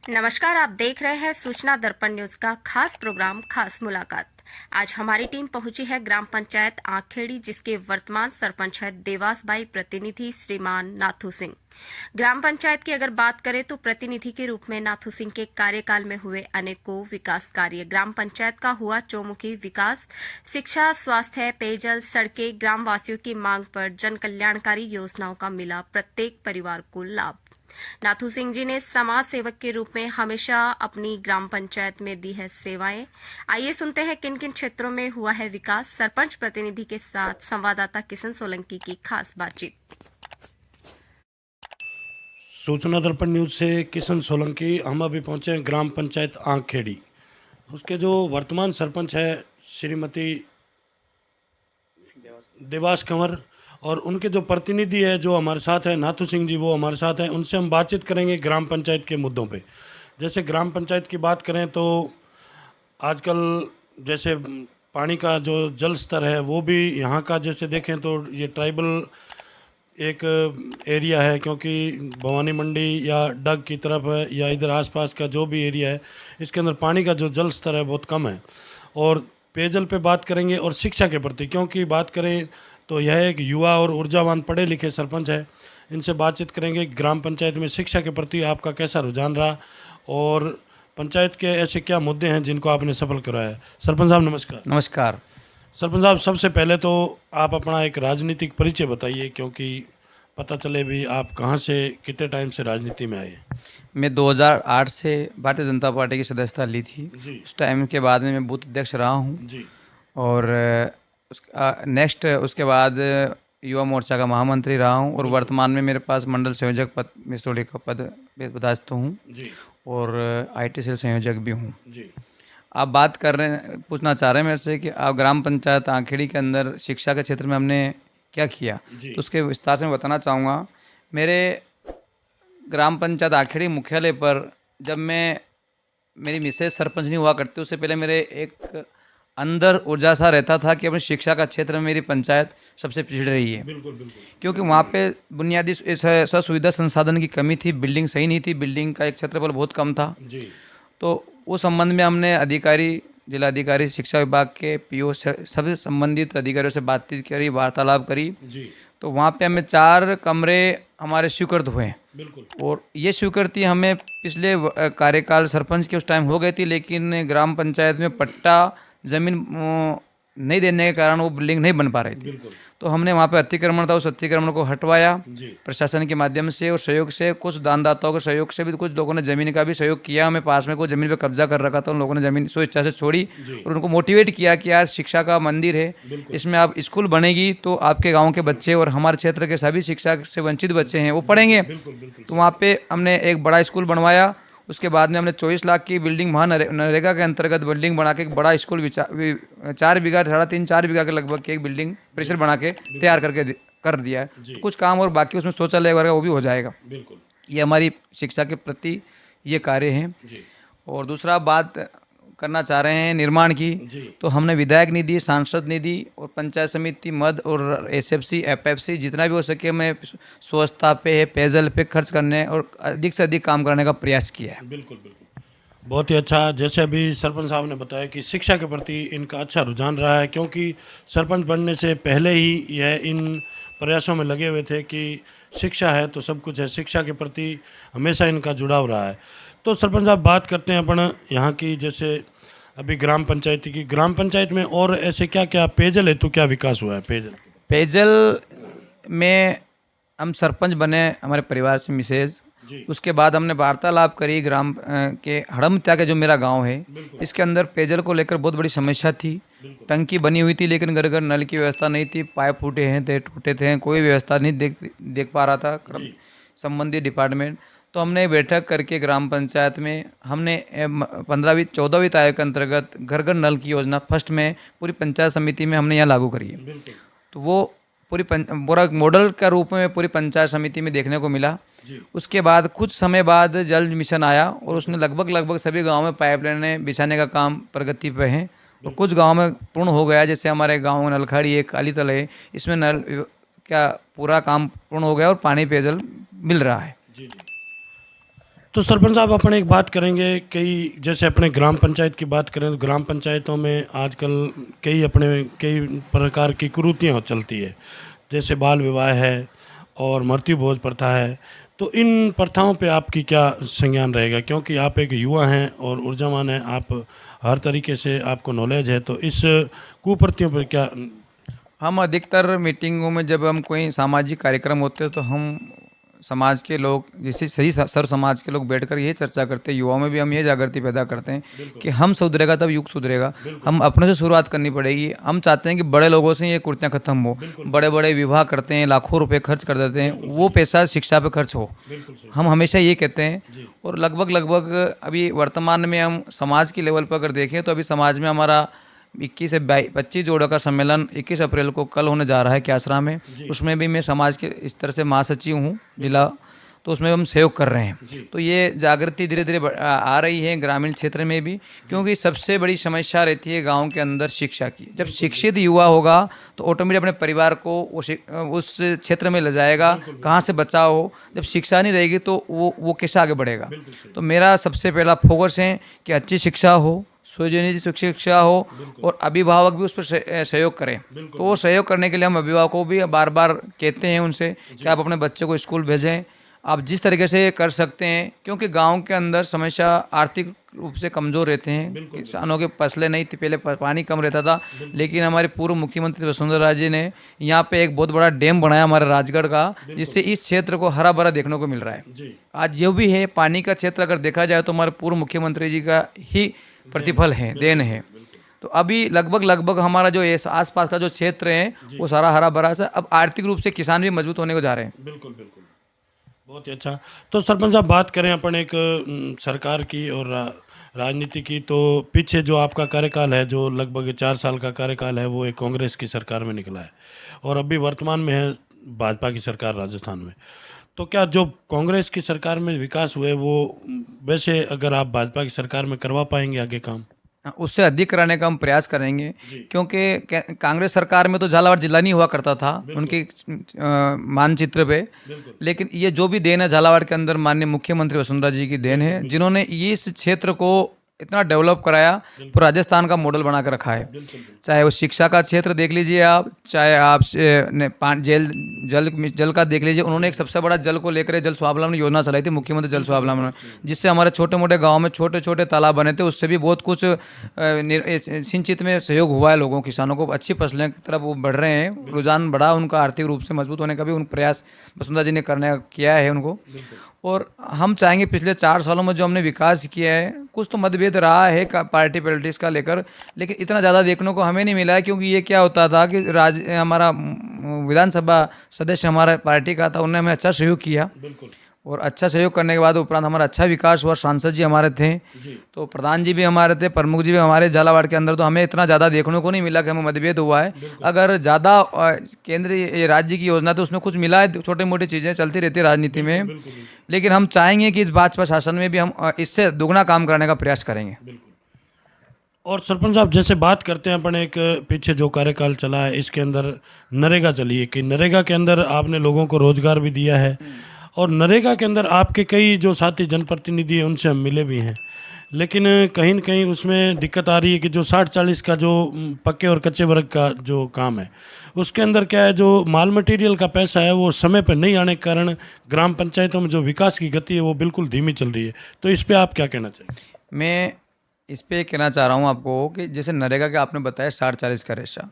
नमस्कार, आप देख रहे हैं सूचना दर्पण न्यूज का खास प्रोग्राम खास मुलाकात। आज हमारी टीम पहुंची है ग्राम पंचायत आंखेड़ी, जिसके वर्तमान सरपंच है देवास बाई प्रतिनिधि श्रीमान नाथू सिंह। ग्राम पंचायत की अगर बात करें तो प्रतिनिधि के रूप में नाथू सिंह के कार्यकाल में हुए अनेकों विकास कार्य। ग्राम पंचायत का हुआ चौमुखी विकास, शिक्षा, स्वास्थ्य, पेयजल, सड़कें, ग्रामवासियों की मांग पर जन कल्याणकारी योजनाओं का मिला प्रत्येक परिवार को लाभ। नाथू सिंह जी ने समाज सेवक के रूप में हमेशा अपनी ग्राम पंचायत में दी है सेवाएं। आइए सुनते हैं किन किन क्षेत्रों में हुआ है विकास। सरपंच प्रतिनिधि के साथ संवाददाता किशन सोलंकी की खास बातचीत। सूचना दर्पण न्यूज से किशन सोलंकी। हम अभी पहुंचे हैं ग्राम पंचायत आंखेड़ी। उसके जो वर्तमान सरपंच है श्रीमती देवास कंवर, और उनके जो प्रतिनिधि है जो हमारे साथ है नाथू सिंह जी, वो हमारे साथ हैं। उनसे हम बातचीत करेंगे ग्राम पंचायत के मुद्दों पे। जैसे ग्राम पंचायत की बात करें तो आजकल जैसे पानी का जो जल स्तर है वो भी यहाँ का जैसे देखें तो ये ट्राइबल एक एरिया है, क्योंकि भवानी मंडी या डग की तरफ है या इधर आसपास का जो भी एरिया है, इसके अंदर पानी का जो जल स्तर है बहुत कम है। और पेयजल पे बात करेंगे और शिक्षा के प्रति, क्योंकि बात करें तो यह एक युवा और ऊर्जावान पढ़े लिखे सरपंच है। इनसे बातचीत करेंगे ग्राम पंचायत में शिक्षा के प्रति आपका कैसा रुझान रहा और पंचायत के ऐसे क्या मुद्दे हैं जिनको आपने सफल कराया है। सरपंच साहब नमस्कार। नमस्कार। सरपंच साहब, सबसे पहले तो आप अपना एक राजनीतिक परिचय बताइए, क्योंकि पता चले भी आप कहाँ से कितने टाइम से राजनीति में आए। मैं 2008 से भारतीय जनता पार्टी की सदस्यता ली थी जी उस टाइम के बाद में मैं बूथ अध्यक्ष रहा हूँ। जी और नेक्स्ट उसके बाद युवा मोर्चा का महामंत्री रहा हूँ। और वर्तमान में मेरे पास मंडल संयोजक पद मिसरोली का पद पदस्थ हूँ जी और आईटी सेल संयोजक भी हूँ। जी आप बात कर रहे हैं, पूछना चाह रहे हैं मेरे से कि आप ग्राम पंचायत आंखेड़ी के अंदर शिक्षा के क्षेत्र में हमने क्या किया, जी तो उसके विस्तार से मैं बताना चाहूँगा। मेरे ग्राम पंचायत आखेड़ी मुख्यालय पर जब मेरी मिसेज सरपंच नहीं हुआ करती, उससे पहले मेरे एक अंदर ऊर्जा सा रहता था कि अपनी शिक्षा का क्षेत्र में मेरी पंचायत सबसे पिछड़ रही है। बिल्कुल बिल्कुल। क्योंकि वहाँ पे बुनियादी सुविधा संसाधन की कमी थी, बिल्डिंग सही नहीं थी, बिल्डिंग का एक क्षेत्रफल बहुत कम था। जी तो उस संबंध में हमने अधिकारी, जिलाधिकारी, शिक्षा विभाग के पीओ सभी संबंधित अधिकारियों से बातचीत करी, वार्तालाप करी। जी तो वहाँ पे हमें 4 कमरे हमारे स्वीकृत हुए। बिल्कुल। और ये स्वीकृति हमें पिछले कार्यकाल सरपंच के उस टाइम हो गई थी, लेकिन ग्राम पंचायत में पट्टा ज़मीन नहीं देने के कारण वो बिल्डिंग नहीं बन पा रही थी। बिल्कुल। तो हमने वहाँ पे अतिक्रमण था, उस अतिक्रमण को हटवाया जी प्रशासन के माध्यम से और सहयोग से, कुछ दानदाताओं के सहयोग से भी। कुछ लोगों ने ज़मीन का भी सहयोग किया। हमें पास में कोई ज़मीन पे कब्जा कर रखा था, उन लोगों ने ज़मीन स्व इच्छा से छोड़ी जी और उनको मोटिवेट किया कि यार शिक्षा का मंदिर है, बिल्कुल। इसमें आप स्कूल बनेगी तो आपके गाँव के बच्चे और हमारे क्षेत्र के सभी शिक्षा से वंचित बच्चे हैं वो पढ़ेंगे। बिल्कुल बिल्कुल। तो वहाँ पे हमने एक बड़ा स्कूल बनवाया। उसके बाद में हमने 24 लाख की बिल्डिंग नरेगा के अंतर्गत बिल्डिंग बना के एक बड़ा स्कूल 4 बीघा, 3.5-4 बीघा के लगभग की एक बिल्डिंग परिसर बना के तैयार कर दिया है। जी। तो कुछ काम और बाकी उसमें शौचालय वगैरह वो भी हो जाएगा। बिल्कुल। ये हमारी शिक्षा के प्रति ये कार्य हैं। जी और दूसरा बात करना चाह रहे हैं निर्माण की, जी तो हमने विधायक निधि, सांसद निधि और पंचायत समिति मद और एसएफसी, एफएफसी जितना भी हो सके मैं स्वच्छता पे, पेयजल पे खर्च करने और अधिक से अधिक काम करने का प्रयास किया है। बिल्कुल बिल्कुल। बहुत ही अच्छा। जैसे अभी सरपंच साहब ने बताया कि शिक्षा के प्रति इनका अच्छा रुझान रहा है, क्योंकि सरपंच बनने से पहले ही यह इन प्रयासों में लगे हुए थे कि शिक्षा है तो सब कुछ है। शिक्षा के प्रति हमेशा इनका जुड़ाव रहा है। तो सरपंच साहब, बात करते हैं अपन यहाँ की, जैसे अभी ग्राम पंचायत में और ऐसे क्या क्या पेयजल हेतु क्या विकास हुआ है। पेयजल में हम सरपंच बने हमारे परिवार से मिसेज, जी उसके बाद हमने वार्तालाप करी ग्राम के हड़मत्या के जो मेरा गांव है, बिल्कुल इसके अंदर पेयजल को लेकर बहुत बड़ी समस्या थी। बिल्कुल। टंकी बनी हुई थी लेकिन घर घर नल की व्यवस्था नहीं थी, पाइप फूटे हैं थे, टूटे थे, कोई व्यवस्था नहीं देख पा रहा था जी संबंधित डिपार्टमेंट। तो हमने बैठक करके ग्राम पंचायत में हमने 15वीं 14वीं आयोग के अंतर्गत घर घर नल की योजना फर्स्ट में पूरी पंचायत समिति में हमने यहाँ लागू करी है। बिल्कुल। तो वो पूरा मॉडल का रूप में पूरी पंचायत समिति में देखने को मिला। जी उसके बाद कुछ समय बाद जल मिशन आया और उसने लगभग सभी गांव में पाइपलाइनें बिछाने का काम प्रगति पे है और कुछ गांव में पूर्ण हो गया। जैसे हमारे गांव में नलखाड़ी है, कालीतल है, इसमें नल क्या पूरा काम पूर्ण हो गया और पानी पेयजल मिल रहा है। जी जी। तो सरपंच साहब अपन एक बात करेंगे, कई जैसे अपने ग्राम पंचायत की बात करें तो ग्राम पंचायतों में आजकल कई प्रकार की कुरीतियाँ चलती है, जैसे बाल विवाह है और मृत्यु भोज प्रथा है। तो इन प्रथाओं पे आपकी क्या संज्ञान रहेगा, क्योंकि आप एक युवा हैं और ऊर्जावान हैं, आप हर तरीके से आपको नॉलेज है, तो इस कुप्रतियों पर क्या? हम अधिकतर मीटिंगों में जब हम कोई सामाजिक कार्यक्रम होते हैं तो हम समाज के लोग, जैसे सही सर समाज के लोग बैठकर यही चर्चा करते हैं, युवाओं में भी हम ये जागृति पैदा करते हैं कि हम सुधरेगा तब युग सुधरेगा। हम अपने से शुरुआत करनी पड़ेगी। हम चाहते हैं कि बड़े लोगों से ये कुर्तियाँ खत्म हो। बड़े बड़े विवाह करते हैं, लाखों रुपए खर्च कर देते हैं, वो पैसा शिक्षा पे खर्च हो। हम हमेशा ये कहते हैं। और लगभग अभी वर्तमान में हम समाज की लेवल पर अगर देखें तो अभी समाज में हमारा 21 से 25 जोड़ों का सम्मेलन 21 अप्रैल को कल होने जा रहा है क्यासरा में। उसमें भी मैं समाज के स्तर से महासचिव हूँ जिला, तो उसमें हम सहयोग कर रहे हैं। तो ये जागृति धीरे धीरे आ रही है ग्रामीण क्षेत्र में भी, क्योंकि सबसे बड़ी समस्या रहती है गांव के अंदर शिक्षा की। जब शिक्षित युवा होगा तो ऑटोमेटिक अपने परिवार को उस क्षेत्र में ले जाएगा। कहाँ से बचाव हो, जब शिक्षा नहीं रहेगी तो वो कैसे आगे बढ़ेगा। तो मेरा सबसे पहला फोकस है कि अच्छी शिक्षा हो, सुनियोजित शिक्षा हो और अभिभावक भी उस पर सहयोग करें। तो वो सहयोग करने के लिए हम अभिभावकों को भी बार बार कहते हैं उनसे कि आप अपने बच्चे को स्कूल भेजें, आप जिस तरीके से कर सकते हैं, क्योंकि गांव के अंदर समस्या आर्थिक रूप से कमज़ोर रहते हैं। किसानों के फसलें नहीं थी, पहले पानी कम रहता था, लेकिन हमारे पूर्व मुख्यमंत्री वसुंधरा राजे ने यहाँ पे एक बहुत बड़ा डैम बनाया हमारे राजगढ़ का, जिससे इस क्षेत्र को हरा भरा देखने को मिल रहा है। आज जो भी है पानी का क्षेत्र अगर देखा जाए तो हमारे पूर्व मुख्यमंत्री जी का ही प्रतिफल है, देन है। तो अभी लगभग हमारा जो आसपास का जो क्षेत्र है वो सारा हरा भरा सा, अब आर्थिक रूप से किसान भी मजबूत होने को जा रहे हैं। बिल्कुल, बहुत ही अच्छा। तो सरपंच साहब बात करें अपन एक सरकार की और राजनीति की, तो पीछे जो आपका कार्यकाल है, जो लगभग 4 साल का कार्यकाल है, वो एक कांग्रेस की सरकार में निकला है और अभी वर्तमान में है भाजपा की सरकार राजस्थान में। तो क्या जो कांग्रेस की सरकार में विकास हुए वो वैसे अगर आप भाजपा की सरकार में करवा पाएंगे आगे काम? उससे अधिक कराने का हम प्रयास करेंगे, क्योंकि कांग्रेस सरकार में तो झालावाड़ जिला नहीं हुआ करता था उनके मानचित्र पे, लेकिन ये जो भी देन है झालावाड़ के अंदर माननीय मुख्यमंत्री वसुंधरा जी की देन है, जिन्होंने इस क्षेत्र को इतना डेवलप कराया, पूरा राजस्थान का मॉडल बना कर रखा है। चाहे वो शिक्षा का क्षेत्र देख लीजिए आप, चाहे आप जल का देख लीजिए। उन्होंने एक सबसे बड़ा जल को लेकर जल स्वावलंबन योजना चलाई थी, मुख्यमंत्री जल स्वावलंबन, जिससे हमारे छोटे मोटे गांव में छोटे छोटे तालाब बने थे। उससे भी बहुत कुछ सिंचित में सहयोग हुआ है लोगों, किसानों को अच्छी फसलें की तरफ वो बढ़ रहे हैं, रुझान बढ़ा, उनका आर्थिक रूप से मजबूत होने का भी उन प्रयास वसुंधरा जी ने करने किया है उनको। और हम चाहेंगे पिछले 4 सालों में जो हमने विकास किया है, कुछ तो मतभेद रहा है पार्टी पॉलिटिक्स का लेकर, लेकिन इतना ज़्यादा देखने को हमें नहीं मिला है। क्योंकि ये क्या होता था कि हमारा विधानसभा सदस्य हमारा पार्टी का था, उन्होंने हमें अच्छा सहयोग किया और अच्छा सहयोग करने के बाद उपरांत हमारा अच्छा विकास हुआ। सांसद जी हमारे थे, तो प्रधान जी भी हमारे थे, प्रमुख जी भी हमारे झालावाड़ के अंदर, तो हमें इतना ज़्यादा देखने को नहीं मिला कि हमें मतभेद हुआ है। अगर ज़्यादा केंद्रीय राज्य की योजना तो उसमें कुछ मिला है, छोटी मोटी चीज़ें चलती रहती है राजनीति में, लेकिन हम चाहेंगे कि इस भाजपा शासन में भी हम इससे दुगना काम करने का प्रयास करेंगे। और सरपंच साहब जैसे बात करते हैं अपन, एक पीछे जो कार्यकाल चला है इसके अंदर नरेगा चली है कि नरेगा के अंदर आपने लोगों को रोजगार भी दिया है और नरेगा के अंदर आपके कई जो साथी जनप्रतिनिधि हैं उनसे हम मिले भी हैं, लेकिन कहीं न कहीं उसमें दिक्कत आ रही है कि जो 60-40 का जो पक्के और कच्चे वर्ग का जो काम है उसके अंदर क्या है, जो माल मटेरियल का पैसा है वो समय पर नहीं आने के कारण ग्राम पंचायतों में जो विकास की गति है वो बिल्कुल धीमी चल रही है। तो इस पर आप क्या कहना चाहिए? मैं इस पे कहना चाह रहा हूँ आपको कि जैसे नरेगा के आपने बताया 60-40 का रेशा,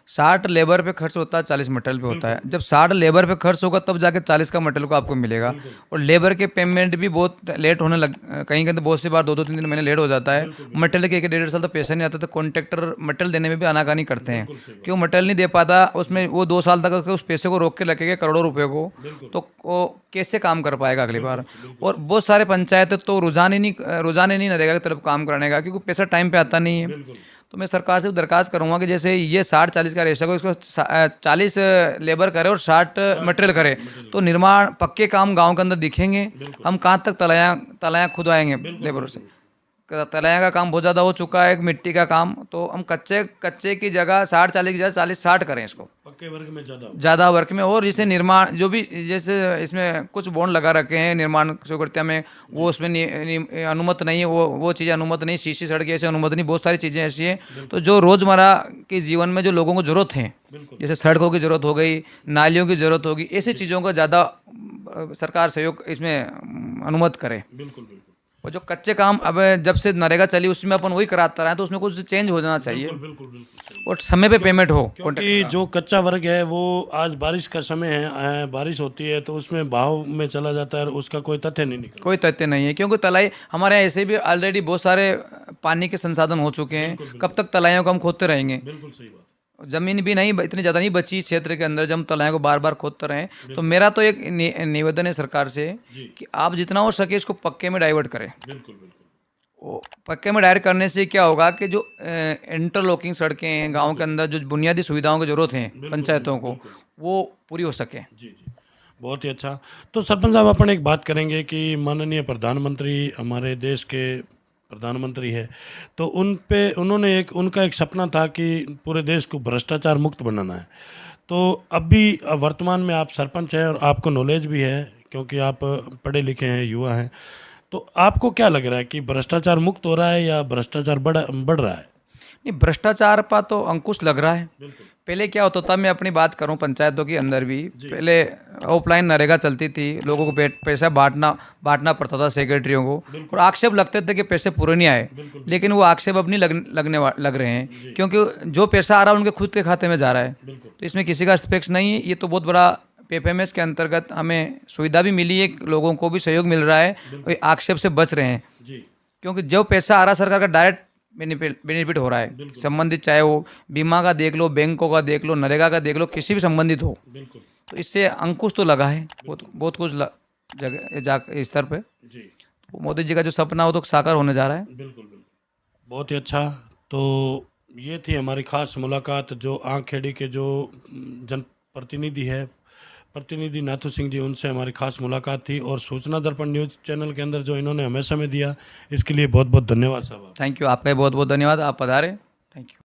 60 लेबर पे खर्च होता है, 40 मटेरियल पे होता है। जब 60 लेबर पे खर्च होगा तब जाके 40 का मटेरियल को आपको मिलेगा। और लेबर के पेमेंट भी बहुत लेट होने लग, कहीं कहीं तो बहुत सी बार 2-3 महीने लेट हो जाता है। मटेरियल के 1-1.5 साल तो पैसा नहीं आता, तो कॉन्ट्रैक्टर मटेरियल देने में भी आनाकानी करते हैं। क्यों मटेरियल नहीं दे पाता, उसमें वो 2 साल तक उस पैसे को रोक के रखेगा करोड़ों रुपये को, तो वो कैसे काम कर पाएगा अगली बार। और बहुत सारे पंचायत तो रुझान ही नहीं नरेगा की तरफ काम करने का, क्योंकि पैसा टाइम पे आता नहीं है। तो मैं सरकार से दरखास्त करूंगा कि जैसे ये 60-40 का रेशा को इसको 40 लेबर करे और 60 मटेरियल करे, तो निर्माण पक्के काम गांव के अंदर दिखेंगे। हम कहाँ तक तलायां खुदवाएंगे लेबरों से, तलाया का काम बहुत ज़्यादा हो चुका है, मिट्टी का काम, तो हम कच्चे की जगह 60-40 की जगह 40-60 करें इसको, पक्के वर्ग में ज़्यादा ज़्यादा वर्क में। और जैसे निर्माण जो भी, जैसे इसमें कुछ बॉन्ड लगा रखे हैं निर्माण स्वीकृतियाँ में, वो उसमें अनुमत नहीं है, वो चीज़ें अनुमत नहीं, सीसी सड़क ऐसे अनुमत नहीं, बहुत सारी चीज़ें ऐसी हैं। तो जो रोज़मर्रा के जीवन में जो लोगों को ज़रूरत है, जैसे सड़कों की ज़रूरत हो गई, नालियों की ज़रूरत होगी, ऐसी चीज़ों का ज़्यादा सरकार सहयोग इसमें अनुमत करे। बिल्कुल बिल्कुल और जो कच्चे काम अब जब से नरेगा चली उसमें अपन वही कराता रहे, तो उसमें कुछ चेंज हो जाना चाहिए बिल्कुल बिल्कुल। और समय पे पेमेंट हो। क्योंकि जो कच्चा वर्ग है वो आज बारिश का समय है, बारिश होती है तो उसमें भाव में चला जाता है और उसका कोई तथ्य नहीं निकलता। कोई तथ्य नहीं है, क्योंकि तलाई हमारे यहाँ ऐसे भी ऑलरेडी बहुत सारे पानी के संसाधन हो चुके हैं। कब तक तलाइयों को हम खोदते रहेंगे? बिल्कुल सही बात। जमीन भी नहीं इतनी ज़्यादा नहीं बची क्षेत्र के अंदर, जब हम तलाइयों को बार बार खोदते रहें। तो मेरा तो एक निवेदन है सरकार से कि आप जितना हो सके इसको पक्के में डाइवर्ट करें। बिल्कुल बिल्कुल। वो पक्के में डायरेक्ट करने से क्या होगा कि जो इंटरलॉकिंग सड़कें हैं गांव के अंदर, जो बुनियादी सुविधाओं की जरूरत है पंचायतों को, वो पूरी हो सके। जी जी, बहुत ही अच्छा। तो सरपंच साहब, अपन एक बात करेंगे कि माननीय प्रधानमंत्री हमारे देश के प्रधानमंत्री है, तो उन्होंने उनका एक सपना था कि पूरे देश को भ्रष्टाचार मुक्त बनाना है। तो अभी वर्तमान में आप सरपंच हैं और आपको नॉलेज भी है क्योंकि आप पढ़े लिखे हैं, युवा हैं, तो आपको क्या लग रहा है कि भ्रष्टाचार मुक्त हो रहा है या भ्रष्टाचार बढ़ रहा है? नहीं, भ्रष्टाचार पर तो अंकुश लग रहा है। पहले क्या होता था, मैं अपनी बात करूं पंचायतों के अंदर भी, पहले ऑफलाइन नरेगा चलती थी, लोगों को पैसा बांटना पड़ता था सेक्रेटरियों को, और आक्षेप लगते थे कि पैसे पूरे नहीं आए। लेकिन वो आक्षेप अब नहीं लग रहे हैं, क्योंकि जो पैसा आ रहा है उनके खुद के खाते में जा रहा है। तो इसमें किसी का हस्तक्षेप नहीं है। ये तो बहुत बड़ा PFMS के अंतर्गत हमें सुविधा भी मिली है, लोगों को भी सहयोग मिल रहा है, और आक्षेप से बच रहे हैं। क्योंकि जो पैसा आ रहा है सरकार का डायरेक्ट बेनिफिट हो रहा है, संबंधित, चाहे वो बीमा का देख लो, बैंकों का देख लो, नरेगा का देख लो, किसी भी संबंधित हो। तो इससे अंकुश तो लगा है बहुत कुछ जगह स्तर पे। तो मोदी जी का जो सपना हो तो साकार होने जा रहा है। बिल्कुल बिल्कुल, बहुत ही अच्छा। तो ये थी हमारी खास मुलाकात जो आंखेड़ी के जो प्रतिनिधि नाथू सिंह जी, उनसे हमारी खास मुलाकात थी। और सूचना दर्पण न्यूज़ चैनल के अंदर जो इन्होंने हमें समय दिया, इसके लिए बहुत बहुत धन्यवाद साहब। थैंक यू, आपका बहुत बहुत धन्यवाद, आप पधारे। Thank you.